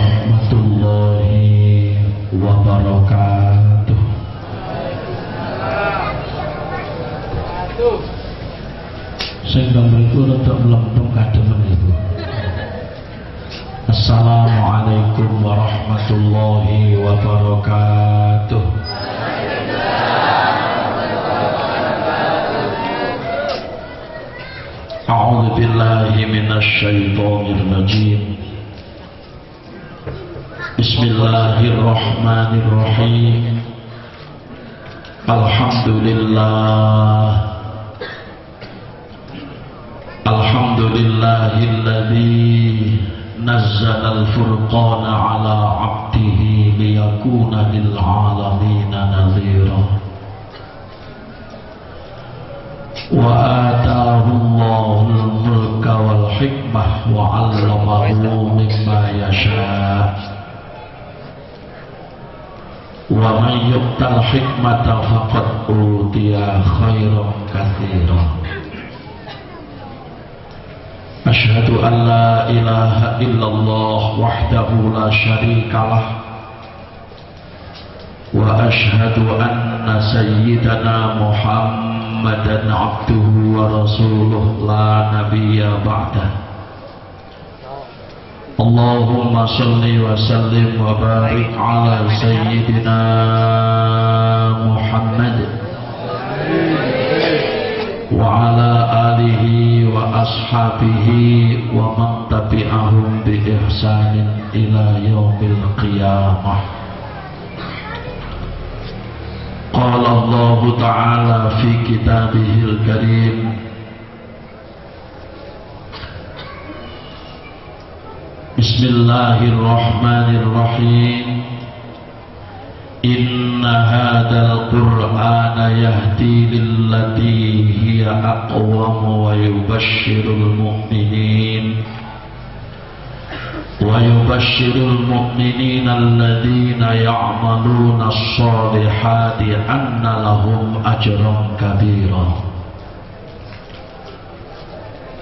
warahmatullahi wabarakatuh. Sehingga berikut untuk melempung kademen itu. Assalamualaikum warahmatullahi wabarakatuh. A'udzu billahi minasy syaithanir rajim. Bismillahirrahmanirrahim. Alhamdulillah. Alhamdulillahilladzi nazzala al-furqana ala 'abdihi liyakuna lil 'alamina nadhira. Wa ataahu Allahul mulka wal hikmah wa 'allamahu mimma yasha'. Wa man yu'tal hikmata faqad utiya khairan katsiran. Asyhadu an la ilaha illallah wahdahu la syarikalah wa asyhadu anna sayyidana Muhammadan abduhu wa rasuluh la nabiyya ba'dah. Allahumma salli wa sallim wa barik ala sayyidina Muhammad wa ala alihi wa ashabihi wa man tabi'ahum bi ihsanin ila yaumil qiyamah. Qala Allah ta'ala fi kitabihil karim, Bismillahirrahmanirrahim. Inna hadzal qur'ana yahdi lillati hiya aqwam wa yubashshirul mu'minina alladhina ya'maluna as-solihati anna lahum ajran kabira.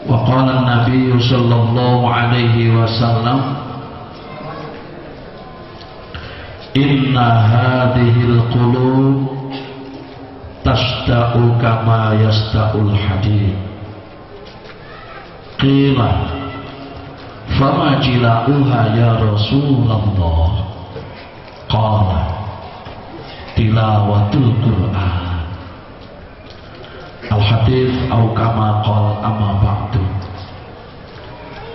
Wa qala an-nabiy sallallahu alaihi wasallam, inna hadhil qulub tasda'u kama yasda'ul hadid. Qila fama jila'uha ya Rasulullah? Qala tilawatul Qur'an. Al-hadith au kama qala amma ba'du.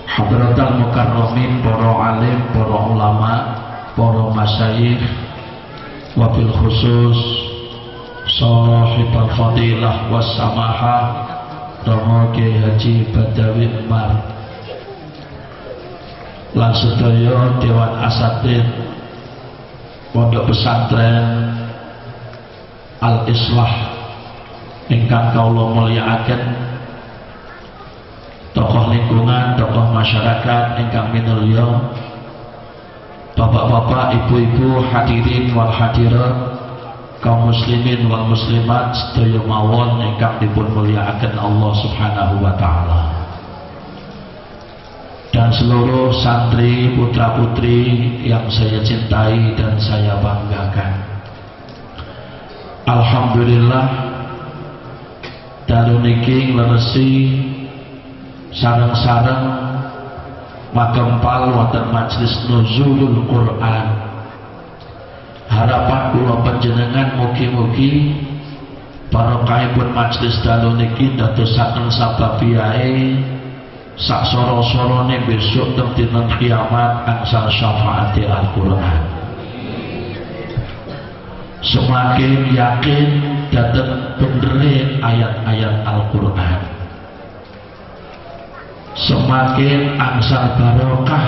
Hadratal mukarramin, para alim, para ulama, para masyayikh, wabil khusus sahibul fadilah was samahah Romo Kiai Haji Badawi Umar lan sedaya dewan asatidz pondok pesantren Al-Islah ingkang kawula mulyakaken, tokoh lingkungan, tokoh masyarakat ingkang minulya, bapak-bapak, ibu-ibu, hadirin wal hadirat, kaum muslimin wal muslimat sedaya mawon ingkang dipun mulyakaken Allah Subhanahu wa taala, dan seluruh santri putra-putri yang saya cintai dan saya banggakan. Alhamdulillah dalu niki ngleresi sareng-sareng makempal wonten majelis nuzulul Quran. Harapan kula panjenengan mugi-mugi barokahipun majelis dalu niki dadosaken sababiyae sak soro-sorone besok teng dinten kiamat angsal syafaati Al-Qur'an. Semakin yakin dateng benere ayat-ayat Al-Qur'an, semakin angsal barokah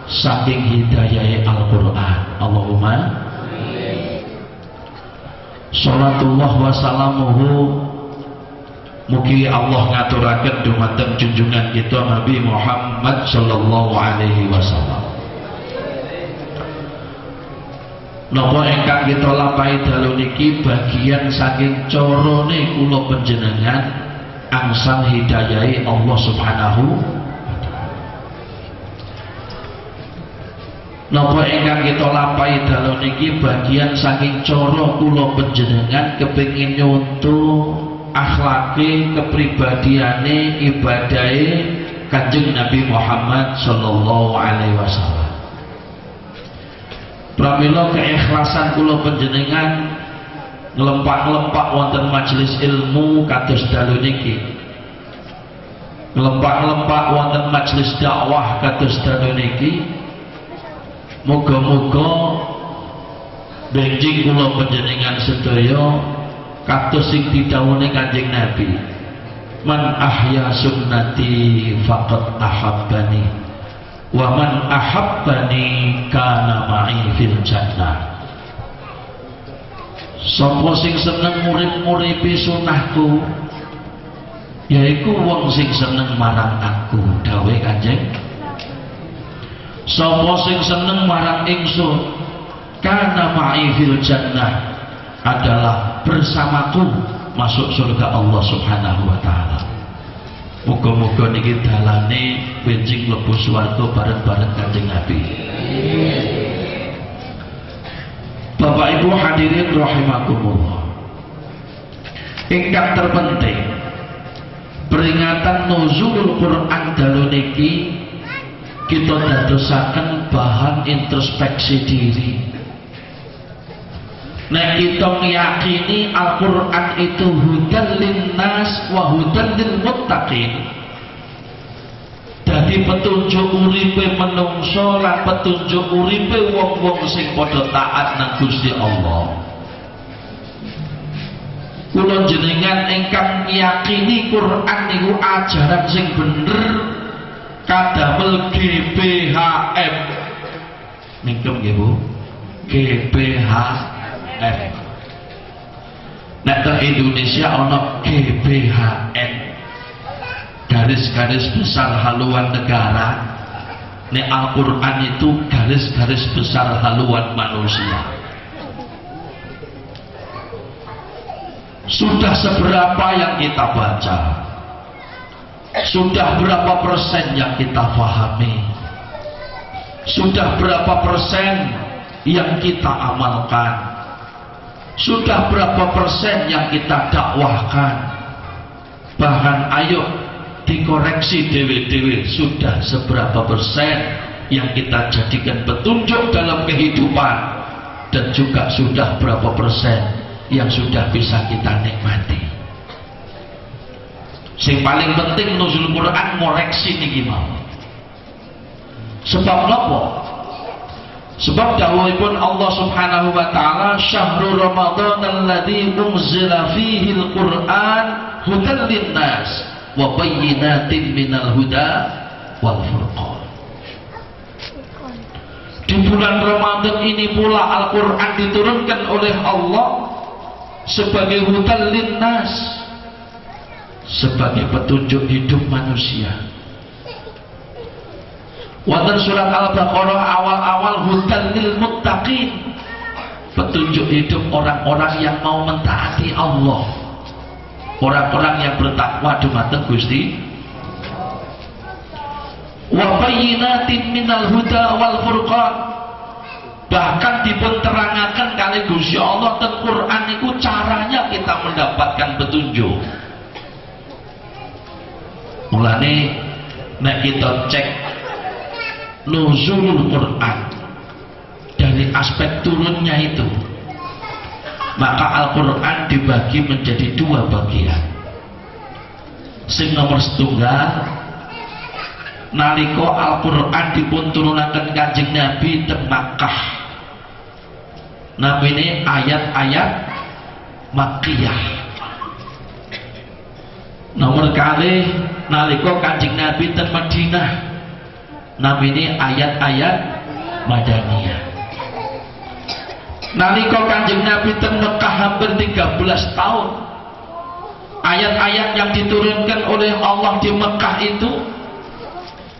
saking hidayah Al-Qur'an. Allahumma sholatullah wa salamuhu, mugi Allah ngaturaken dumateng junjungan kita Nabi Muhammad sallallahu alaihi wasallam. Napa ingkang kita lampahi dalu niki bagian saking carane kula panjenengan angsal hidayahi Allah Subhanahu wa taala. napa ingkang kita lampahi dalu niki bagian saking cara kula panjenengan kepengin nyontoh akhlake, kepribadiane, ibadahe Kanjeng Nabi Muhammad sallallahu alaihi wasallam. Pramila keikhlasan kula panjenengan ngelempak-lempak wonten majelis ilmu kados dalu niki, ngelempak-lempak wonten majelis dakwah kados dalu niki, muga-muga benjing kula panjenengan sedaya kados sing didhawuhi Kanjeng Nabi, man ahya sunnati faqad ahabbani wa man ahabbani kana ma'i fil jannah. Sapa sing seneng murip-muripi sunahku yaiku wong sing seneng marang aku, dawuh Kanjeng. Sapa sing seneng marang ingsun kana ma'i fil jannah, adalah bersamaku masuk surga Allah Subhanahu wa taala. Muga-muga niki dalane benjing mlebu swarga bareng-bareng Kanjeng Nabi. Bapak Ibu hadirin rahimakumullah. Ingkang terpenting, peringatan nuzulul Quran dalu niki kita dadosaken bahan introspeksi diri. Nek kita meyakini Al-Quran itu hudan linnas wa hudan lil muttaqin, dadi petunjuk uripe menungso lan petunjuk uripe wong-wong sing padha taat nang Gusti Allah. Kula jenengan ingkang meyakini Quran niku ajaran sing bener kadamel GBHM. Mingkem nggih Bu. GBHM. Nek teng Indonesia ana GBHN, garis-garis besar haluan negara. Nek Al-Quran itu garis-garis besar haluan manusia. Sudah seberapa yang kita baca? Sudah berapa persen yang kita pahami? Sudah berapa persen yang kita amalkan? Sudah berapa persen yang kita dakwahkan? Bahkan ayo dikoreksi dewe-dewe, sudah seberapa persen yang kita jadikan petunjuk dalam kehidupan, dan juga sudah berapa persen yang sudah bisa kita nikmati. Yang paling penting nuzul Quran ngoreksi niki mau. Sebab napa? Sebab dawuhipun Allah Subhanahu wa taala, syahrul Ramadan alladzi unzila fihi al-Qur'an hudan linnas wa bayyinatin minal huda wal furqan. Di bulan Ramadan ini pula Al-Qur'an diturunkan oleh Allah sebagai hudan linnas, sebagai petunjuk hidup manusia. Wonten surat Al-Baqarah awal-awal hudan lil muttaqin, petunjuk hidup orang-orang yang mau mentaati Allah, orang-orang yang bertakwa dumateng Gusti. Wa bayyinatin minal huda wal furqan, bahkan dipun terangaken kali Gusti Allah teng Quran niku caranya kita mendapatkan petunjuk. Mulane nek kita cek nuzulul Quran dari aspek turunnya itu, maka Al-Quran dibagi menjadi dua bagian. Sing nomor setunggal, nalika Al-Quran dipun turunaken Kanjeng Nabi teng Makkah, namine ayat-ayat Makkiyah. Nomor kalih nalika Kanjeng Nabi teng Madinah, namine ayat-ayat Madaniyah. Nalika Kanjeng Nabi teng Mekah hampir 13 tahun, ayat-ayat yang diturunkan oleh Allah di Mekah itu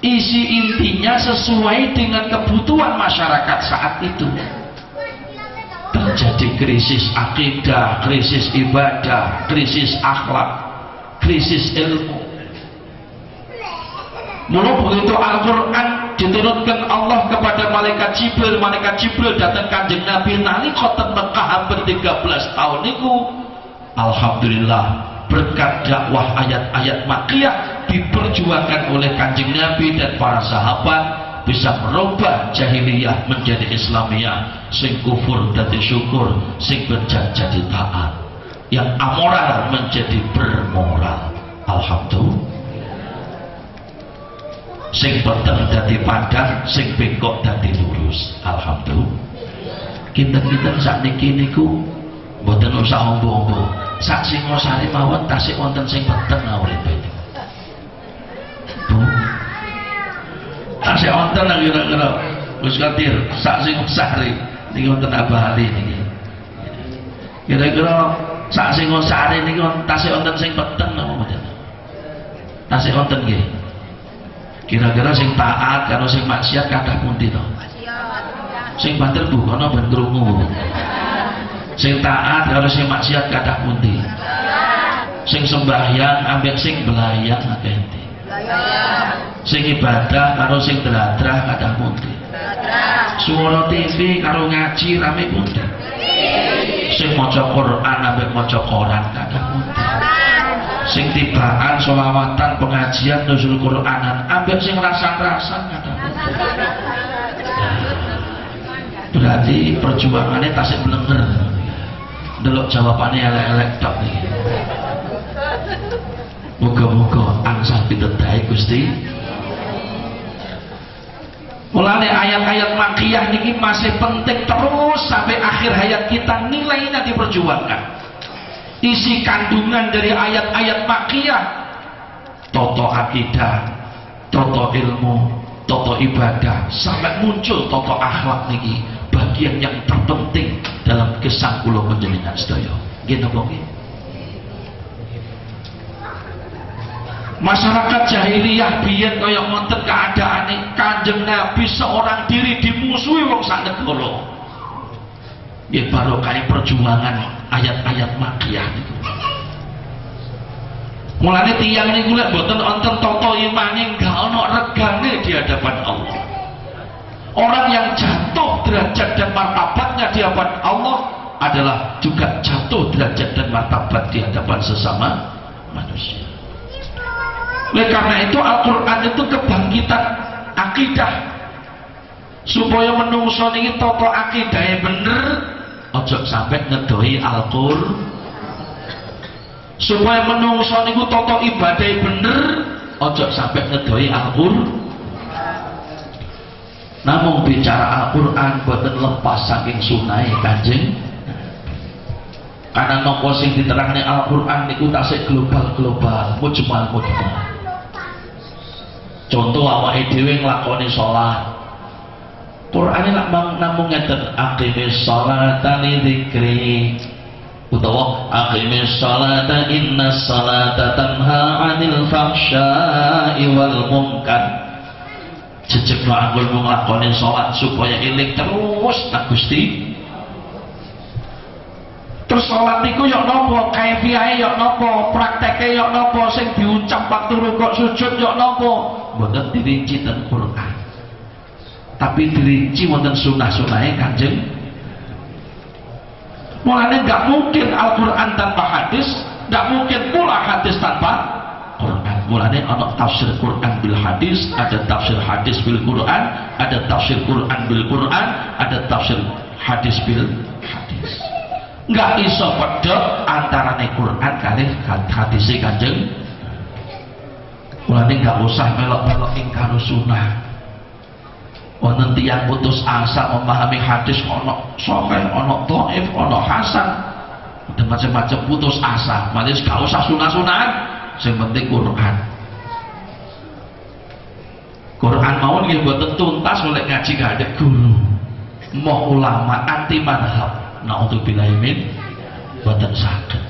isi intinya sesuai dengan kebutuhan masyarakat saat itu. Terjadi krisis akidah, krisis ibadah, krisis akhlak, krisis ilmu. Mula begitu Al-Quran diturunkan Allah kepada malaikat Jibril datang Kanjeng Nabi nalika ten Mekah hampir 13 tahun niku. Alhamdulillah berkat dakwah ayat-ayat Makkiyah diperjuangkan oleh Kanjeng Nabi dan para sahabat bisa merubah jahiliyah menjadi Islamiyah, sing kufur jadi syukur, sing bejat jadi taat, yang amoral menjadi bermoral. Alhamdulillah. Sing peteng dadi padang, sing bengkok dadi lurus. Alhamdulillah. Kinten-kinten sakniki niku mboten usah ombo-ombo. Sak Singosari mawon tasih wonten sing peteng uripe. Bu. Tasih wonten kira-kira Gus Kadir sak Singosari niki wonten Abah Ali niki. Kira-kira sak Singosari niki tasih wonten sing peteng napa mboten? Tasih wonten nggih. Kira-kira sing taat karo sing maksiat kathah pundi to? Sing banter Bu kono ben krungu. Sing taat karo sing maksiat kathah pundi? Sing sembahyang ambek sing belayang akeh ndi? Sing ibadah karo sing dradrah kathah pundi? Suara TV karo ngaji rame pundi? Sing maca Quran ambek maca koran kathah pundi? Sing tibaan sholawatan pengajian nuzul Quranan ambek sing rasan-rasan kata berarti perjuangannya tasik blenger delok jawabannya elek-elek tok nih. Moga-moga angsal pitedhae Gusti. Mulane ayat-ayat Makkiyah niki masih penting terus sampai akhir hayat kita, nilainya diperjuangkan. Isi kandungan dari ayat-ayat Makkiyah, toto akidah, toto ilmu, toto ibadah, sampai muncul toto akhlak niki bagian yang terpenting dalam kisah kula panjenengan sedaya. Nggih napa nggih? Masyarakat jahiliyah biyen kaya ngoten keadaane, Kanjeng Nabi seorang diri dimusuhi wong sak negara. Nggih barokah perjuangan ayat-ayat Makkiyah itu. Mulane tiyang niku lek mboten wonten tata imane enggak ana regane di hadapan Allah. Orang yang jatuh derajat dan martabatnya di hadapan Allah adalah juga jatuh derajat dan martabat di hadapan sesama manusia. Oleh karena itu Al-Qur'an itu kebangkitan akidah. Supaya menungso niki tata akidahe bener, ojo sampai ngedoi Al-Qur'an. Supaya menungso niku tata ibadah bener, ojo sampai ngedoi Al-Qur'an. Namun bicara Al-Qur'an boten lepas saking sunai Kanjeng. Karena nopo sing diterangne Al-Qur'an niku tasik global-global, mujmal. Contoh awake dhewe nglakoni salat. Qur'ane lak namung ngeten, aqimis sholata li dzikri, utawa aqimis sholata innas sholata tanha 'anil fahsya'i wal munkar. Jejegno anggulmu nglakoni salat supaya eling terus tak Gusti. Terus salat niku yo napa, kaifiahe yo napa, prakteke yo napa, sing diucap waktu rukuk sujud yo napa, mboten dirinci ten Qur'an. Tapi dirinci wonten sunah-sunahe Kanjeng. Mulane nggak mungkin Al-Qur'an tanpa hadis, nggak mungkin pula hadis tanpa Qur'an. Mulane ana tafsir Qur'an bil hadis, ada tafsir hadis bil Qur'an, ada tafsir Qur'an bil Qur'an, ada tafsir hadis bil hadis. Nggak iso padha antarane Qur'an kali hadis Kanjeng. Mulane nggak usah melok-melok ingkar sunnah. Wonten tiyang putus asa memahami hadis ono sahih, ono dhaif, ono hasan. Ada macam-macam putus asa. Malis gak usah sunah-sunahan, sing penting Quran. Quran mawon nggih boten tuntas oleh ngaji gak ada guru. Moh ulama anti madhab. Naudzubillahi min boten saged.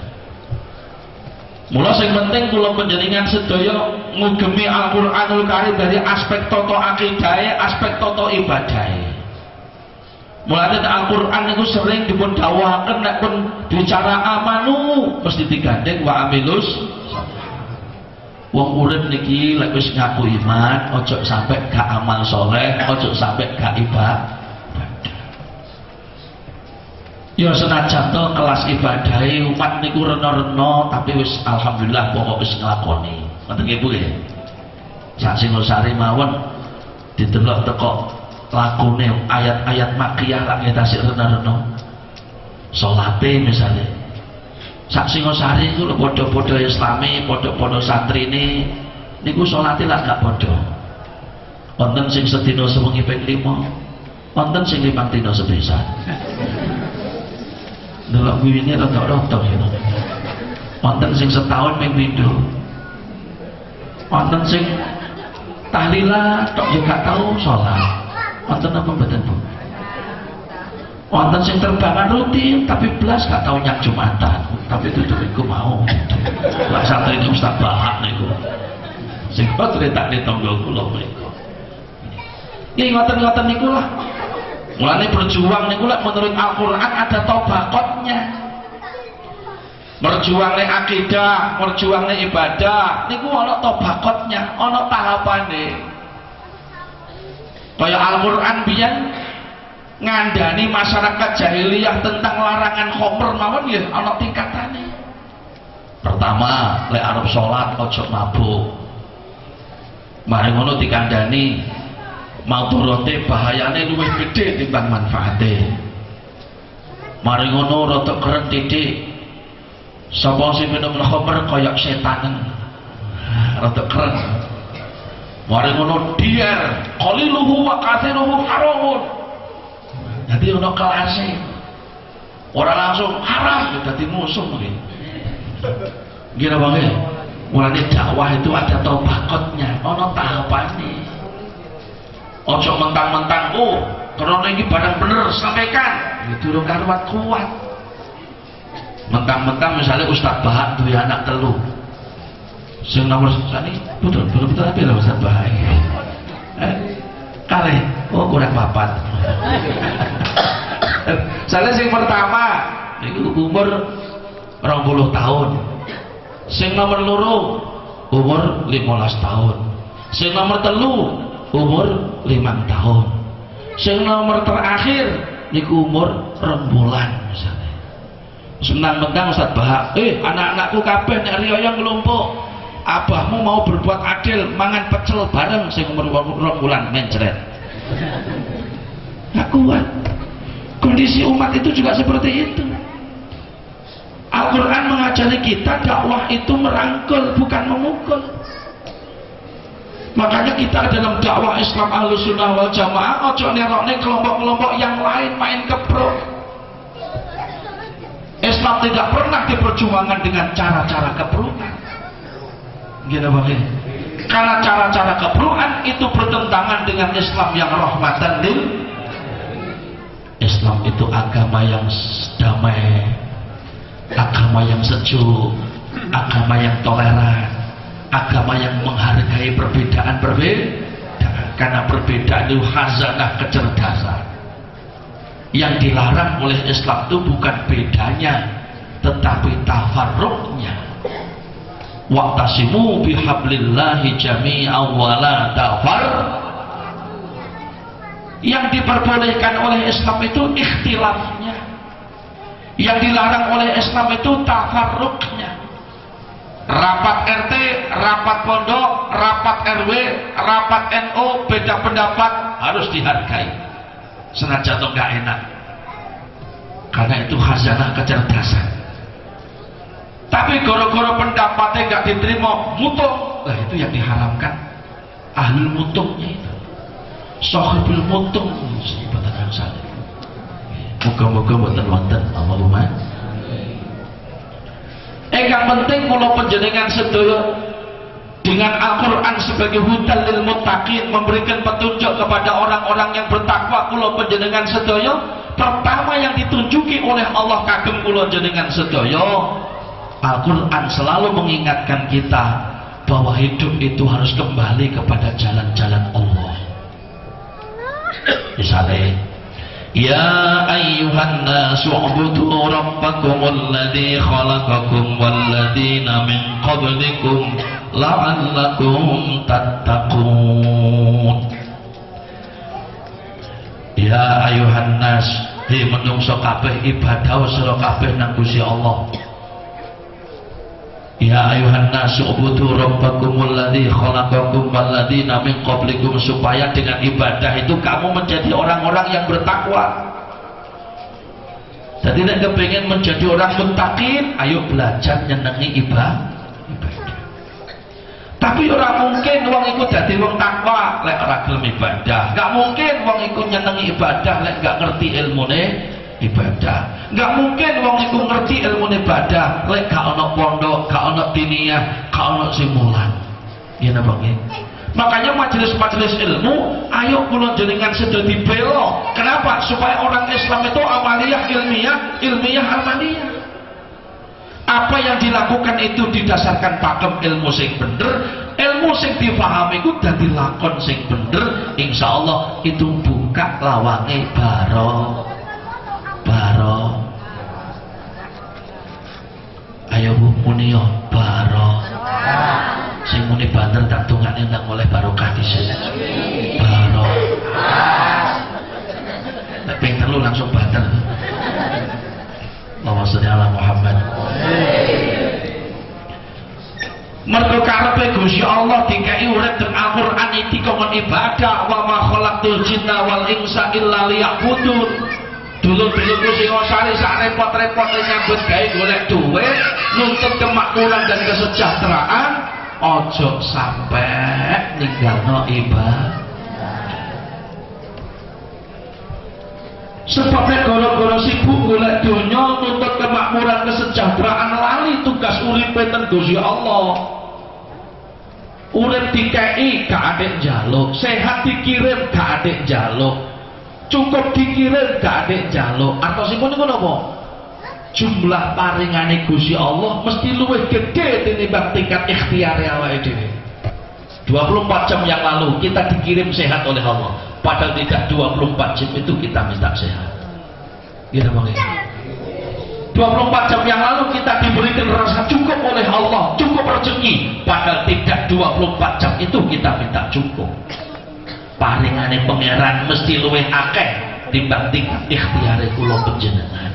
Mula sing penting kula panjenengan sedaya ngugemi Al-Qur'anul Karim dari aspek tata akidahe, aspek tata ibadahe. Mulane Al-Qur'an niku sering dipun dawuhaken nek pun bicara amanu mesti digandeng wa amilus. wong urip niki lek wis ngaku iman ojo sampai gak amal soleh, ojo sampai gak ibadah. Ya senajan to kelas ibadahe umat niku rena-rena tapi wis alhamdulillah pokok wis nglakoni. Ngoten nggih Bu nggih. Sak Singosari mawon didelok teko lakune ayat-ayat makiyah lak ngetasik rena-rena. Salate misalnya. Sak Singosari iku padha-padha Islami, padha-padha santrine niku salate lak gak padha. Wonten sing sedina sewengi ping 5, wonten sing 5 dina sepisan. Delok ini rada-rada gitu. Wonten sing setahun ping pindho. Wonten sing tahlilan tok juga tahu salat. Wonten apa mboten Bu? Wonten sing terbangan rutin tapi belas gak tahu nyak Jumatan. Tapi itu iku mau. Lah satu ini Ustaz Bahak niku. Sing kok critakne tangga kula mriku. Nggih ngoten-ngoten niku lah. Mulane berjuang niku lek menurut Al-Qur'an ada tobakotnya. Berjuang ning akidah, berjuang ning ibadah niku ana tobakotnya, ana tahapane. Kaya Al-Qur'an biyen ngandani masyarakat jahiliyah tentang larangan khamr mawon nggih ana tingkatane. Pertama, lek arep salat aja mabuk. Mari ngono dikandani madharate bahayane luwih gedhe timbang manfaate. Mari ngono rada keren titik. Sapa sing minum khamr kaya setanen. Rada keren. Mari ngono dier, qaliluhu wa katsiruhu haramun. Dadi ono kelase. Ora langsung haram dadi musuh mungkin. Nggih napa nggih? Mulane dakwah itu ada tobakotnya, ana tahapane. Ojo mentang-mentang karena ini barang bener sampaikan itu durung karuan kuat. Mentang-mentang misalnya Ustaz Bahak duwe anak telu sing nomor sani betul tapi lah Ustaz Bahak kalih kurang papat. Soalnya sing pertama itu umur 20 tahun, sing nomor loro umur 15 tahun, sing nomor telu umur 5 tahun, sing nomor terakhir niku umur 2 bulan misalnya. Senang-menang Ustaz Bahak, anak-anakku kabeh nek riyo nglumpuk, abahmu mau berbuat adil mangan pecel bareng sing umur 2 bulan mencret. Gak kuat. Kondisi umat itu juga seperti itu. Al-Quran mengajari kita dakwah itu merangkul bukan memukul. Makanya kita dalam dakwah Islam Ahlussunnah wal Jamaah ojo nerokne kelompok-kelompok yang lain main keprok. Islam tidak pernah diperjuangkan dengan cara-cara keprokan. Gini bang, karena cara-cara keprokan itu bertentangan dengan Islam yang rahmatan lil. Islam itu agama yang damai, agama yang sejuk, agama yang toleran, agama yang menghargai perbedaan karena perbedaan itu khazanah kecerdasan. Yang dilarang oleh Islam itu bukan bedanya tetapi tafarruqnya. Wa'tasimu bihablillahi jami'an wa la tafarraqu. Yang diperbolehkan oleh Islam itu ikhtilafnya, yang dilarang oleh Islam itu tafarruqnya. Rapat RT, rapat pondok, rapat RW, rapat NU, beda pendapat harus dihargai senajan itu gak enak karena itu khazanah kecerdasan. Tapi goro-goro pendapatnya gak diterima mutung, lah itu yang diharamkan. Ahlul mutungnya itu sahibul mutung sebatan yang saleh. Moga-moga mboten wonten Allahumma. Yang penting kalau panjenengan sedaya dengan Al-Quran sebagai hudan lil muttaqin, memberikan petunjuk kepada orang-orang yang bertakwa, kula panjenengan sedaya pertama yang ditunjuki oleh Allah kagem kula jenengan sedaya, Al-Quran selalu mengingatkan kita bahwa hidup itu harus kembali kepada jalan-jalan Allah. Misalnya Ya ayyuhan nasu ubudu rabbakumul ladzi khalaqakum walladzina min qablikum la'allakum tattaqun. Ya ayyuhan nas, he menungso kabeh ibadah sira kabeh nang Gusti Allah. Ya ayuhan nasu ubudu rabbakumul ladzi khalaqakum walladzina min qablikum, supaya dengan ibadah itu kamu menjadi orang-orang yang bertakwa. Jadi nek kepengin menjadi orang muttaqin, ayo belajar nyenengi ibadah. Tapi ora mungkin wong iku dadi wong takwa lek ora gelem ibadah. Enggak mungkin wong iku nyenengi ibadah lek enggak ngerti ilmune ibadah. Enggak mungkin wong iku ngerti ilmu ibadah lek gak ana pondok, gak ana diniyah, gak ana simulan. Ya napa nggih? Makanya majelis-majelis ilmu ayo kula jenengan sedo dibela. Kenapa? Supaya orang Islam itu amaliyah ilmiah, ilmiah amaliyah. Apa yang dilakukan itu didasarkan pakem ilmu sing bener, ilmu sing dipahami itu dadi lakon sing bener, insyaallah itu buka lawange baro. Ayo Bu muni yo baro. Sing muni banter tak tungane nang oleh barokah dhisik. Baro. Nek ping telu langsung banter. Allahumma sholli ala Muhammad. Mergo karepe Gusti Allah dikai urip teng Al-Qur'an iki kongkon ibadah, wa ma khalaqtul jinna wal insa illa liya'budun. Dulu-dulu sing sari sak repot-repote nyambut gawe golek duit, nuntut kemakmuran dan kesejahteraan, ojo sampe ninggalno ibadah. Sebabnya gara-gara sibuk golek donya, nuntut kemakmuran kesejahteraan, lali tugas uripe ten Gusti Allah. Urip dikei gak adek njaluk, sehat dikirim gak adek njaluk, cukup dikirim gak adek njaluk. Artosipun niku napa? Jumlah paringane Gusti Allah mesti luwih gede tinimbang tingkat ikhtiar awake dhewe. 24 jam yang lalu kita dikirim sehat oleh Allah, padahal tidak 24 jam itu kita minta sehat. Gitu Bang. 24 jam yang lalu kita diberikan rasa cukup oleh Allah, cukup rezeki, padahal tidak 24 jam itu kita minta cukup. Paringane pangeran mesti luwih akeh timbang tingkat ikhtiare kula panjenengan.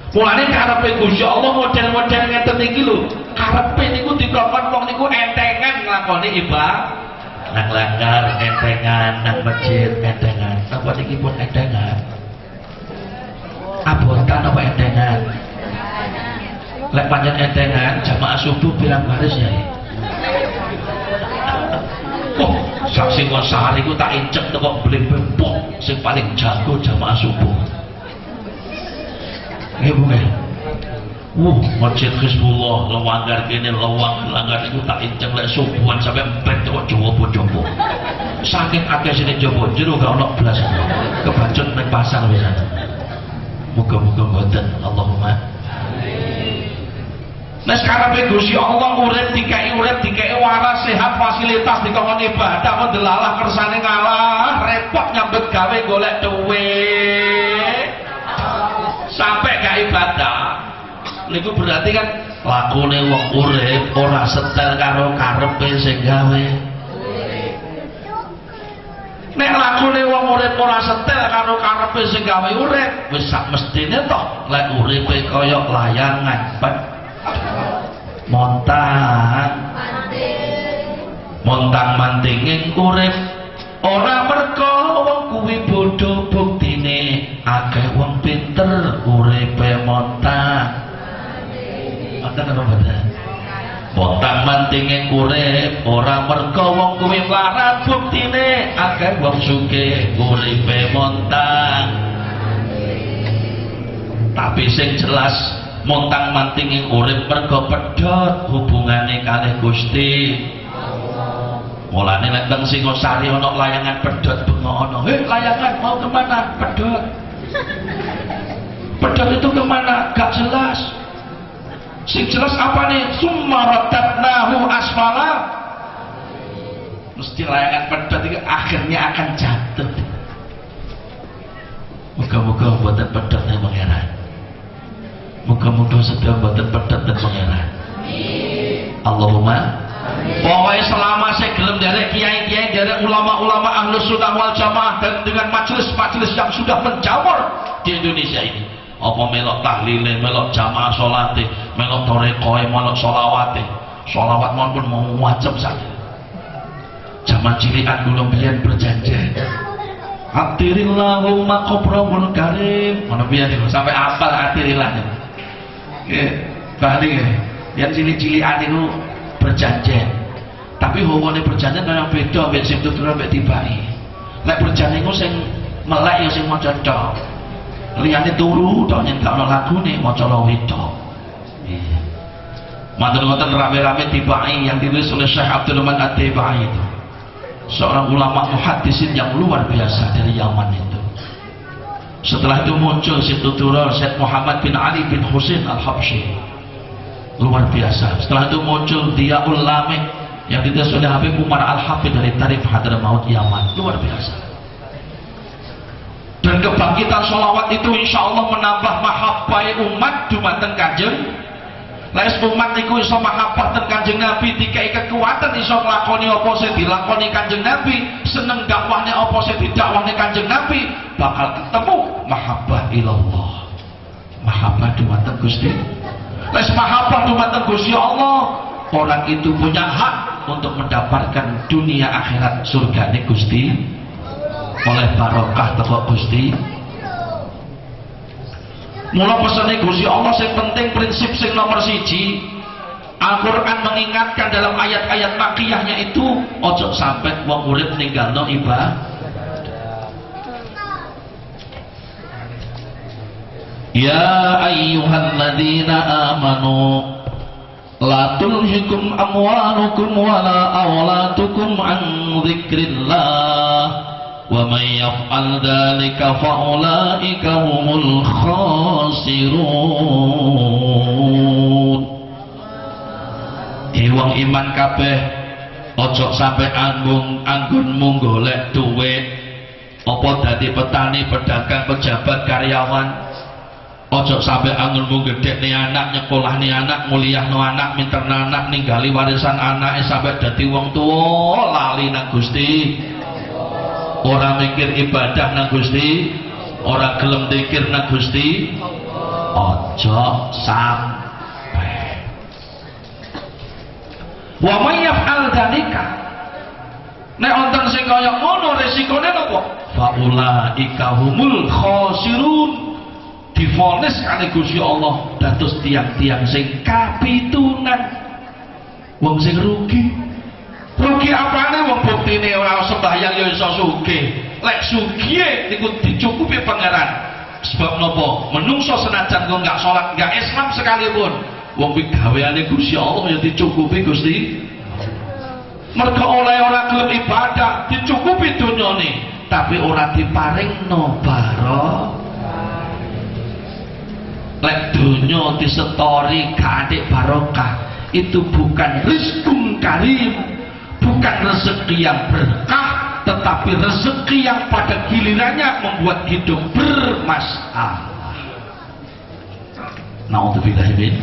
Mulane karepe Gusti Allah model-model ngeten iki lho, karepe niku dikongkon wong niku entengan nglakoni ibadah. Nang langgar entengan, nang masjid entengan. Napa niki pun entengan? Abotan apa entengan? Lek pancen entengan jamaah subuh pirang baris ya. Oh, sak Singosari ku tak incek teko beli bempok sing paling jago jamaah subuh. Nggih Bu nggih. Masjid Hizbullah lewanggar kene langgar iku tak incek lek subuhan sampe empet kok jowo-jowo. Saking akeh sine jowo jero gak ono blas. Kebacut ning pasar wis. Muga-muga mboten. Allahumma nah sekarang Gusti Allah urip dikai waras sehat fasilitas dikongkon ibadah kok delalah kersane ngalah repot nyambut gawe golek duit sampai gak ibadah. Niku berarti kan lakune wong urip ora setel karo karepe sing gawe. Nek lakune wong urip ora setel karo karepe sing gawe urip, wis sak mestine to lek uripe kaya layangan montang-mantinging urip ora merga wong kuwi bodho, buktine akeh wong pinter uripe montang. Ngoten apa mboten? Montang-mantinging urip ora merga wong kuwi mlarat, buktine akeh wong sugih uripe montang. Tapi sing jelas montang-mantinging urip merga pedhot hubungane kalih Gusti Allah. Mulane nek teng Singosari ana layangan pedhot bengono. Hei layangan mau kemana? Pedhot. Pedhot itu kemana? Gak jelas. Sing jelas apa nih? Summaratnahu asfala. Mesti layangan pedhot itu akhirnya akan jatuh. Muga-muga mboten pedhot ning pangeran. Muga-muga sedaya mboten pedhot ning pangeran. Allahumma pokoknya selama saya gelem derek kiai-kiai, derek ulama-ulama ahlus sunnah wal jamaah, dan dengan majelis-majelis yang sudah menjamur di Indonesia ini, apa melok tahlile, melok jamaah sholate, melok torekoe, melok sholawate, sholawat maupun mau macam saja. Zaman cilian kula biyen berjanji atirillahumma qobromul karim, mana biyen sampai apal atirillah. Balik yang cili-cilian itu berjanji, tapi hubungannya berjanji memang beda ambek sing tutur ambek tibai. Lek berjanji itu sing melek ya sing maca tok, liyane turu tok nyentakno lagune maca lawi tok. Matur-matur rame-rame tibai yang ditulis oleh Syekh Abdul Rahman At-Tibai itu, seorang ulama muhaddisin yang luar biasa dari Yaman itu. Setelah itu muncul Situturul Syekh Muhammad bin Ali bin Husain Al-Habsyi, luar biasa. Setelah itu muncul Diyaul Lamik yang ditulis oleh Habib Umar Al-Hafidh dari Tarif Hadramaut Yaman, luar biasa. Dan kebangkitan sholawat itu insya Allah menambah mahabbai umat dumateng Kanjeng. Lais umat niku iso mahabbah ten Kanjeng Nabi, dikai kekuatan iso nglakoni apa sing dilakoni Kanjeng Nabi, seneng dakwahne apa sing didakwahne Kanjeng Nabi, bakal ketemu mahabbah ilallah, mahabbah dumateng Gusti. Lais mahabbah dumateng Gusti Allah, orang itu punya hak untuk mendapatkan dunia akhirat surgane Gusti oleh barokah teko Gusti. Mula pesane Gusti Allah sing penting, prinsip sing nomor siji, Al-Quran mengingatkan dalam ayat-ayat makiyahnya itu ojo sampai wong urip ninggalno ibadah. Ya ayyuhalladzina amanu la tulhikum amwalukum wala awladukum an dzikrillah wa may yaf'al dzalika fa ulaika humul khasirun. Wong iman kabeh ojo sampai anggunmu golek duit, apa dadi petani, pedagang, pejabat, karyawan. Ojo sampai anggunmu gede nih anak, nyekolah nih anak, muliah no anak, minterna anak, ninggali warisan anak, sampai dadi wong tua lali nang Gusti. Orang mikir ibadah nang Gusti, orang gelem zikir nang Gusti. Ojo sampai. Wa may yaf'al dzalika, nek wonten sing kaya ngono resikone napa? Fa ulaika humul khasirun, divonis kali Gusti Allah dados tiang-tiang sing kapitunan, wong sing rugi. Rugi apane wong buktine ora sembahyang ya iso sugih. Lek sugih niku dicukupi pangeran. Sebab napa? Menungso senajan kok enggak salat, enggak Islam sekalipun, wong kuwi gaweane Gusti Allah ya dicukupi Gusti. Mergo oleh ora gelem ibadah dicukupi dunyane, tapi ora diparingno barokah. Lek dunya disetori gak adik barokah, itu bukan rizqun karim, bukan rezeki yang berkah, tetapi rezeki yang pada gilirannya membuat hidup bermasalah. Naudzubillah min.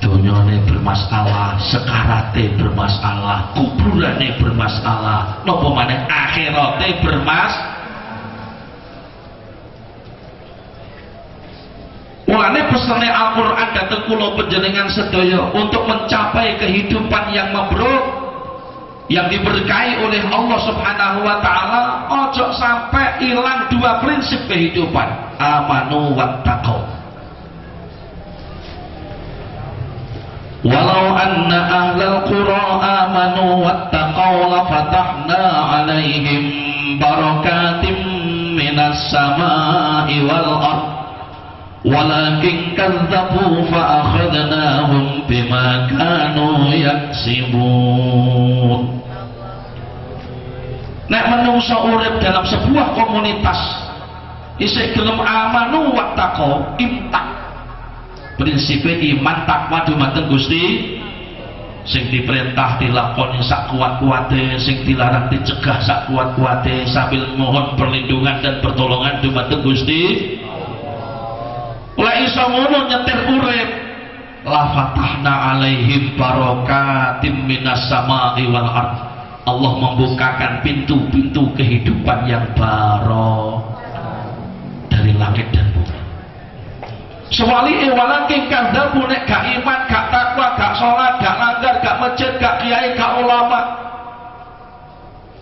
Dunyane bermasalah, sekarate bermasalah, kuburane bermasalah, napa maneh akhirate bermasalah. Mulane pesane Al-Quran dateng kula panjenengan sedaya untuk mencapai kehidupan yang mabrur, yang diberkahi oleh Allah Subhanahu wa taala. Ojo sampai hilang dua prinsip kehidupan, amanu wattaqau. Walau anna ahlal qura amanu wattaqau la fatahna alaihim barakatim minas samai wal ardh walakin kadzabu fa akhadnahum bima kanu yaksibun. Nek menungso urip dalam sebuah komunitas isih gelem amanu wattaqau, imtak prinsipe iman takwa dumateng Gusti sing diperintah dilakoni sak kuat-kuate, sing dilarang dicegah sak kuat-kuate, sambil mohon perlindungan dan pertolongan dumateng Gusti. Oleh iso ngono nyetir urip, la fatahna alaihim barakatim minas sama'i wal ard. Allah membukakan pintu-pintu kehidupan yang baru dari langit dan bumi. Sewali walakin kadzabu nek gak iman, gak takwa, gak sholat, gak langgar, gak masjid, gak kiai, gak ulama.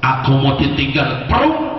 Aku mau ditinggal perung